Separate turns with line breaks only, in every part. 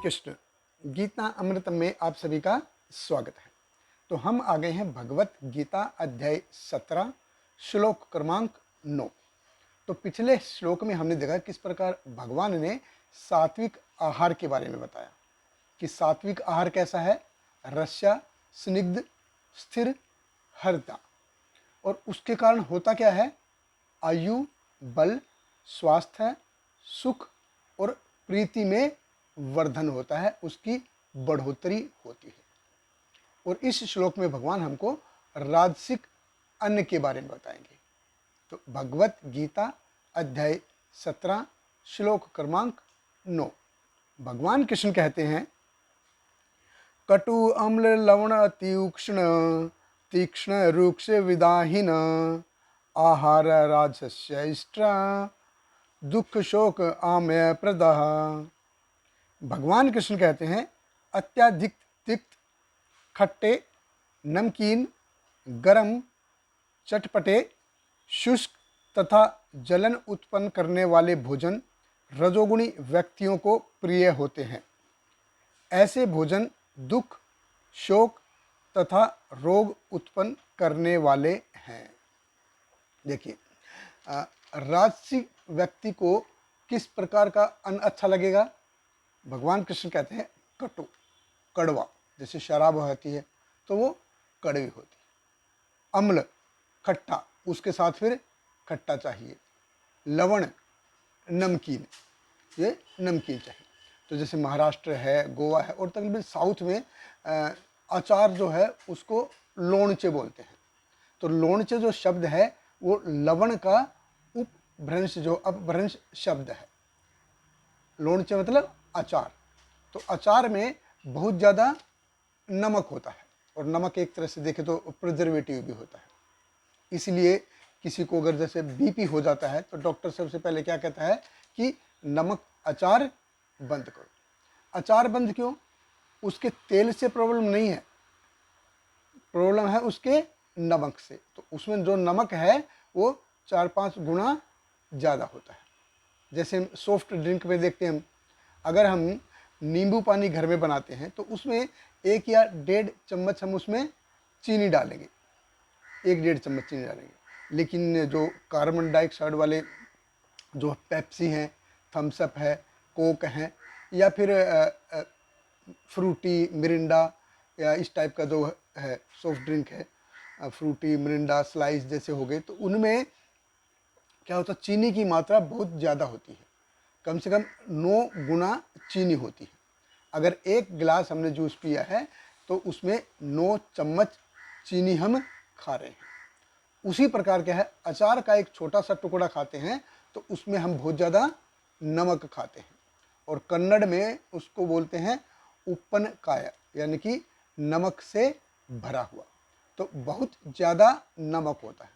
कृष्ण। गीता अमृत में आप सभी का स्वागत है। तो हम आ गए हैं भगवत गीता अध्याय 17 श्लोक क्रमांक 9। तो पिछले श्लोक में हमने देखा किस प्रकार भगवान ने सात्विक आहार के बारे में बताया कि सात्विक आहार कैसा है, रस्या, स्निग्ध, स्थिर, हरता। और उसके कारण होता क्या है, आयु, बल, स्वास्थ्य, सुख और प्रीति में वर्धन होता है, उसकी बढ़ोतरी होती है। और इस श्लोक में भगवान हमको राजसिक अन्न के बारे में बताएंगे। तो भगवत गीता अध्याय 17 श्लोक क्रमांक 9, भगवान कृष्ण कहते हैं, कटु अम्ल लवण तीक्ष्ण तीक्ष्ण रूक्ष विदाहीन आहार राजस्य इष्ट दुख शोक आमय प्रदः। भगवान कृष्ण कहते हैं, अत्याधिक तिक्त, खट्टे, नमकीन, गरम, चटपटे, शुष्क तथा जलन उत्पन्न करने वाले भोजन रजोगुणी व्यक्तियों को प्रिय होते हैं। ऐसे भोजन दुख, शोक तथा रोग उत्पन्न करने वाले हैं। देखिए, राजसिक व्यक्ति को किस प्रकार का अन्न अच्छा लगेगा। भगवान कृष्ण कहते हैं कटु, कड़वा, जैसे शराब होती है तो वो कड़वी होती है। अम्ल, खट्टा, उसके साथ फिर खट्टा चाहिए। लवण, नमकीन, ये नमकीन चाहिए। तो जैसे महाराष्ट्र है, गोवा है और तकरीबन साउथ में अचार जो है उसको लोणचे बोलते हैं। तो लोणचे जो शब्द है वो लवण का उपभ्रंश, जो अपभ्रंश शब्द है। लोणचे मतलब अचार। तो अचार में बहुत ज़्यादा नमक होता है और नमक एक तरह से देखें तो प्रिजर्वेटिव भी होता है। इसलिए किसी को अगर जैसे बीपी हो जाता है तो डॉक्टर सबसे पहले क्या कहता है कि नमक अचार बंद करो। अचार बंद क्यों? उसके तेल से प्रॉब्लम नहीं है, प्रॉब्लम है उसके नमक से। तो उसमें जो नमक है वो 4-5 गुना ज़्यादा होता है। जैसे सॉफ्ट ड्रिंक में देखते हैं हम, अगर हम नींबू पानी घर में बनाते हैं तो उसमें 1 या 1.5 चम्मच हम उसमें चीनी डालेंगे, 1-1.5 चम्मच चीनी डालेंगे। लेकिन जो कार्बन डाइऑक्साइड वाले जो पेप्सी हैं, थम्सअप है, कोक है, या फिर फ्रूटी, मिरिंडा या इस टाइप का जो है सॉफ्ट ड्रिंक है, फ्रूटी, मिरिंडा, स्लाइस जैसे हो गए, तो उनमें क्या होता है, चीनी की मात्रा बहुत ज़्यादा होती है। कम से कम 9 गुना चीनी होती है। अगर 1 गिलास हमने जूस पिया है तो उसमें 9 चम्मच चीनी हम खा रहे हैं। उसी प्रकार क्या है, अचार का एक छोटा सा टुकड़ा खाते हैं तो उसमें हम बहुत ज़्यादा नमक खाते हैं। और कन्नड़ में उसको बोलते हैं उपन काया, यानी कि नमक से भरा हुआ। तो बहुत ज़्यादा नमक होता है।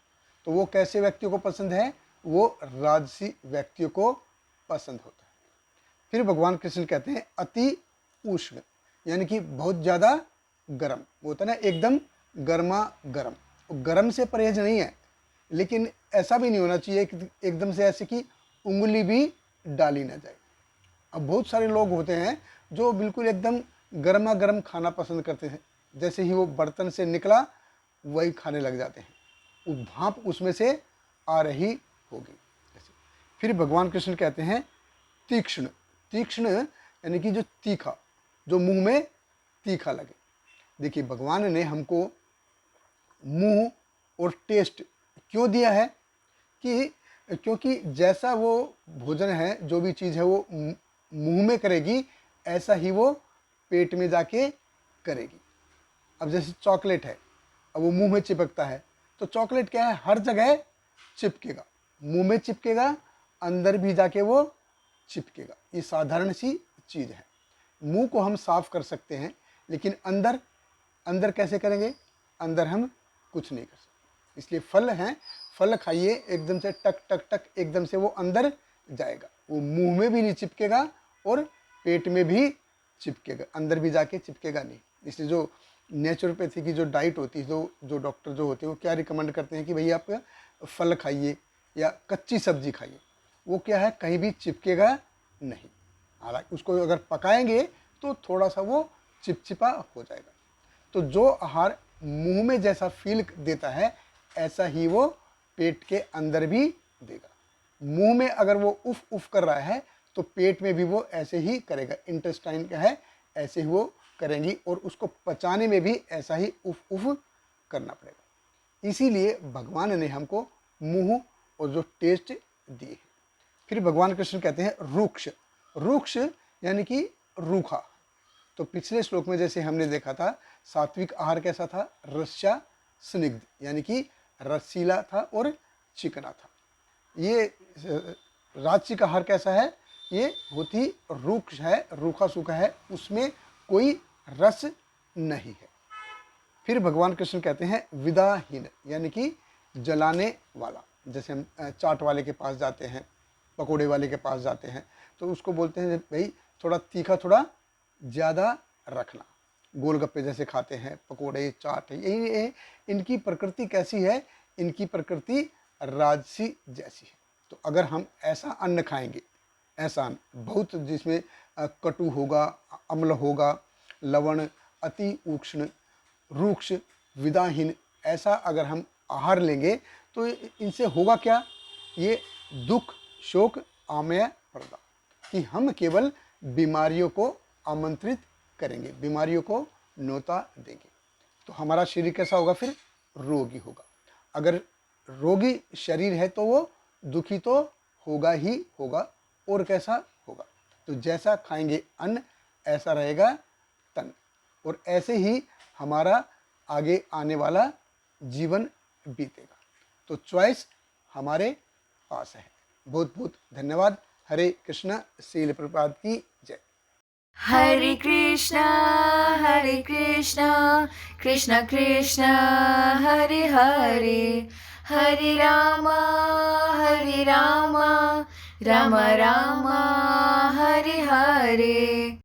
तो वो कैसे व्यक्तियों को पसंद है? वो राजसी व्यक्तियों को पसंद होता है। फिर भगवान कृष्ण कहते हैं अति उष्ण, यानी कि बहुत ज़्यादा गर्म। वो होता है ना एकदम गर्मा गर्म। गर्म से परहेज नहीं है, लेकिन ऐसा भी नहीं होना चाहिए कि एकदम से ऐसे कि उंगली भी डाली ना जाए। अब बहुत सारे लोग होते हैं जो बिल्कुल एकदम गर्मा गर्म खाना पसंद करते हैं, जैसे ही वो बर्तन से निकला वही खाने लग जाते हैं, वो भाप उसमें से आ रही होगी। फिर भगवान कृष्ण कहते हैं तीक्ष्ण, तीक्ष्ण यानी कि जो तीखा, जो मुंह में तीखा लगे। देखिए, भगवान ने हमको मुंह और टेस्ट क्यों दिया है कि क्योंकि जैसा वो भोजन है, जो भी चीज़ है वो मुंह में करेगी, ऐसा ही वो पेट में जाके करेगी। अब जैसे चॉकलेट है, अब वो मुंह में चिपकता है, तो चॉकलेट क्या है, हर जगह चिपकेगा, मुंह में चिपकेगा, अंदर भी जाके वो चिपकेगा। ये साधारण सी चीज़ है। मुंह को हम साफ कर सकते हैं, लेकिन अंदर अंदर कैसे करेंगे? अंदर हम कुछ नहीं कर सकते। इसलिए फल हैं, फल खाइए, एकदम से टक टक टक एकदम से वो अंदर जाएगा, वो मुंह में भी नहीं चिपकेगा और पेट में भी चिपकेगा, अंदर भी जाके चिपकेगा नहीं। इसलिए जो नेचुरोपैथी की जो डाइट होती है, जो डॉक्टर जो होते हैं वो क्या रिकमेंड करते हैं कि भैया आप फल खाइए या कच्ची सब्जी खाइए। वो क्या है, कहीं भी चिपकेगा नहीं। हालांकि उसको अगर पकाएंगे तो थोड़ा सा वो चिपचिपा हो जाएगा। तो जो आहार मुंह में जैसा फील देता है ऐसा ही वो पेट के अंदर भी देगा। मुंह में अगर वो उफ उफ कर रहा है तो पेट में भी वो ऐसे ही करेगा। इंटेस्टाइन क्या है, ऐसे ही वो करेंगी और उसको पचाने में भी ऐसा ही उफ उफ करना पड़ेगा। इसीलिए भगवान ने हमको मुंह और जो टेस्ट दिए है। फिर भगवान कृष्ण कहते हैं रुक्ष। रुक्ष यानी कि रूखा। तो पिछले श्लोक में जैसे हमने देखा था सात्विक आहार कैसा था, रस्या स्निग्ध यानी कि रसीला था और चिकना था। ये राजसिक आहार कैसा है, ये होती रुक्ष है, रूखा सूखा है, उसमें कोई रस नहीं है। फिर भगवान कृष्ण कहते हैं विदाहीन यानी कि जलाने वाला। जैसे हम चाट वाले के पास जाते हैं, पकोड़े वाले के पास जाते हैं तो उसको बोलते हैं भाई थोड़ा तीखा थोड़ा ज़्यादा रखना। गोलगप्पे जैसे खाते हैं, पकोड़े चाट है, यही इनकी प्रकृति कैसी है, इनकी प्रकृति राजसी जैसी है। तो अगर हम ऐसा अन्न खाएंगे, ऐसा अन्न बहुत जिसमें कटु होगा, अम्ल होगा, लवण, अति उष्ण, रूक्ष, विदाहीन, ऐसा अगर हम आहार लेंगे तो इनसे होगा क्या, ये दुख शोक आमय प्रदा, कि हम केवल बीमारियों को आमंत्रित करेंगे, बीमारियों को न्योता देंगे। तो हमारा शरीर कैसा होगा, फिर रोगी होगा। अगर रोगी शरीर है तो वो दुखी तो होगा ही होगा, और कैसा होगा, तो जैसा खाएंगे अन्न ऐसा रहेगा तन, और ऐसे ही हमारा आगे आने वाला जीवन बीतेगा। तो चॉइस हमारे पास है। बहुत बहुत धन्यवाद। हरे कृष्णा। श्रील प्रभुपाद की जय।
हरे कृष्णा कृष्ण कृष्ण हरे हरे, हरे रामा राम राम हरे हरे।